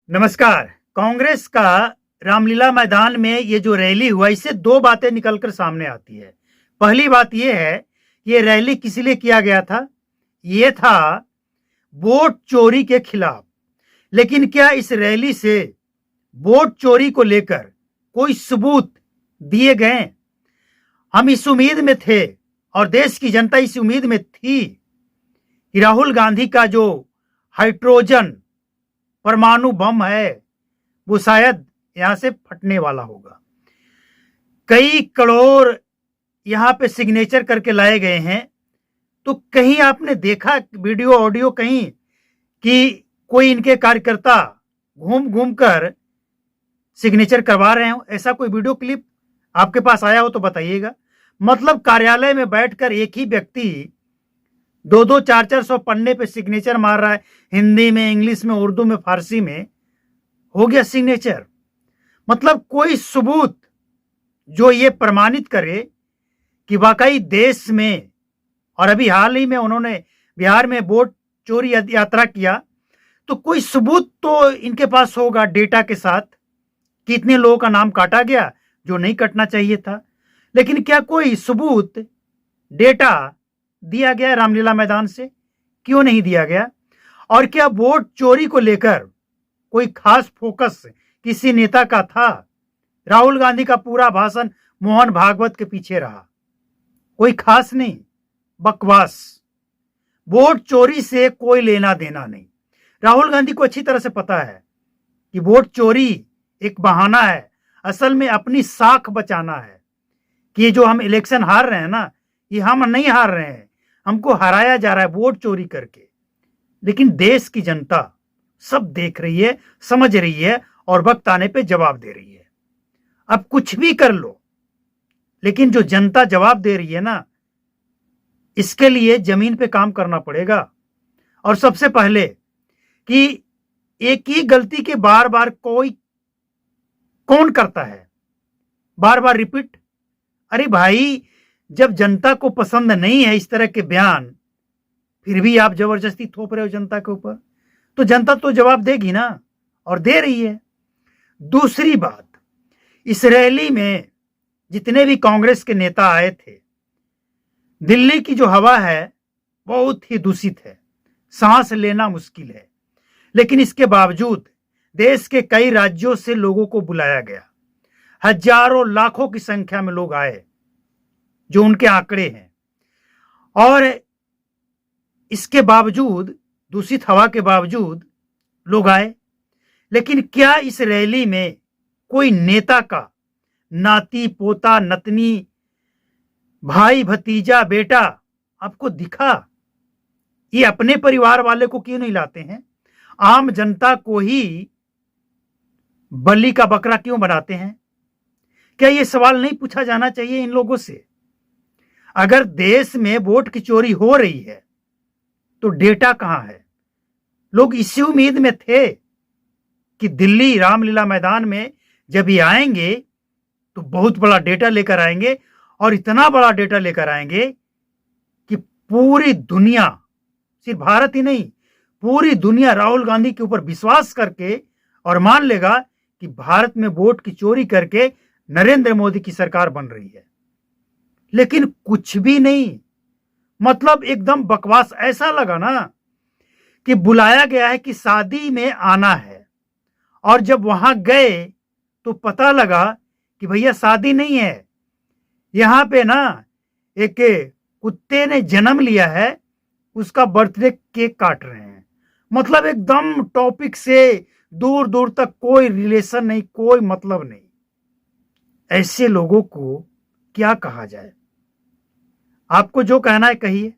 नमस्कार। कांग्रेस का रामलीला मैदान में ये जो रैली हुआ, इससे दो बातें निकलकर सामने आती है। पहली बात ये है, ये रैली किस लिए किया गया था? ये था वोट चोरी के खिलाफ। लेकिन क्या इस रैली से वोट चोरी को लेकर कोई सबूत दिए गए? हम इस उम्मीद में थे और देश की जनता इस उम्मीद में थी कि राहुल गांधी का जो हाइड्रोजन परमाणु बम है वो शायद यहां से फटने वाला होगा। कई करोड़ यहां पे सिग्नेचर करके लाए गए हैं। तो कहीं आपने देखा वीडियो ऑडियो कहीं कि कोई इनके कार्यकर्ता घूम घूम कर सिग्नेचर करवा रहे हो? ऐसा कोई वीडियो क्लिप आपके पास आया हो तो बताइएगा। मतलब कार्यालय में बैठकर एक ही व्यक्ति दो दो चार चार सौ पन्ने पे सिग्नेचर मार रहा है, हिंदी में, इंग्लिश में, उर्दू में, फारसी में हो गया सिग्नेचर। मतलब कोई सबूत जो ये प्रमाणित करे कि वाकई देश में, और अभी हाल ही में उन्होंने बिहार में वोट चोरी यात्रा किया, तो कोई सबूत तो इनके पास होगा डेटा के साथ कि इतने लोगों का नाम काटा गया जो नहीं कटना चाहिए था। लेकिन क्या कोई सबूत, डेटा दिया गया रामलीला मैदान से? क्यों नहीं दिया गया? और क्या वोट चोरी को लेकर कोई खास फोकस किसी नेता का था? राहुल गांधी का पूरा भाषण मोहन भागवत के पीछे रहा, कोई खास नहीं, बकवास। वोट चोरी से कोई लेना देना नहीं। राहुल गांधी को अच्छी तरह से पता है कि वोट चोरी एक बहाना है, असल में अपनी साख बचाना है कि ये जो हम इलेक्शन हार रहे हैं ना, ये हम नहीं हार रहे हैं, हमको हराया जा रहा है वोट चोरी करके। लेकिन देश की जनता सब देख रही है, समझ रही है और वक्त आने पे जवाब दे रही है। अब कुछ भी कर लो, लेकिन जो जनता जवाब दे रही है ना, इसके लिए जमीन पे काम करना पड़ेगा। और सबसे पहले कि एक ही गलती के बार बार कौन करता है? बार बार रिपीट। अरे भाई, जब जनता को पसंद नहीं है इस तरह के बयान, फिर भी आप जबरदस्ती थोप रहे हो जनता के ऊपर, तो जनता तो जवाब देगी ना, और दे रही है। दूसरी बात, इस रैली में जितने भी कांग्रेस के नेता आए थे, दिल्ली की जो हवा है बहुत ही दूषित है, सांस लेना मुश्किल है। लेकिन इसके बावजूद देश के कई राज्यों से लोगों को बुलाया गया, हजारों लाखों की संख्या में लोग आए, जो उनके आंकड़े हैं। और इसके बावजूद, दूषित हवा के बावजूद लोग आए। लेकिन क्या इस रैली में कोई नेता का नाती पोता नतनी, भाई भतीजा, बेटा आपको दिखा? ये अपने परिवार वाले को क्यों नहीं लाते हैं? आम जनता को ही बलि का बकरा क्यों बनाते हैं? क्या ये सवाल नहीं पूछा जाना चाहिए इन लोगों से? अगर देश में वोट की चोरी हो रही है तो डेटा कहां है? लोग इसी उम्मीद में थे कि दिल्ली रामलीला मैदान में जब ये आएंगे तो बहुत बड़ा डेटा लेकर आएंगे, और इतना बड़ा डेटा लेकर आएंगे कि पूरी दुनिया, सिर्फ भारत ही नहीं, पूरी दुनिया राहुल गांधी के ऊपर विश्वास करके और मान लेगा कि भारत में वोट की चोरी करके नरेंद्र मोदी की सरकार बन रही है। लेकिन कुछ भी नहीं। मतलब एकदम बकवास। ऐसा लगा ना कि बुलाया गया है कि शादी में आना है, और जब वहां गए तो पता लगा कि भैया शादी नहीं है, यहां पे ना एक कुत्ते ने जन्म लिया है, उसका बर्थडे केक काट रहे हैं। मतलब एकदम टॉपिक से दूर दूर तक कोई रिलेशन नहीं, कोई मतलब नहीं। ऐसे लोगों को क्या कहा जाए? आपको जो कहना है कहिए।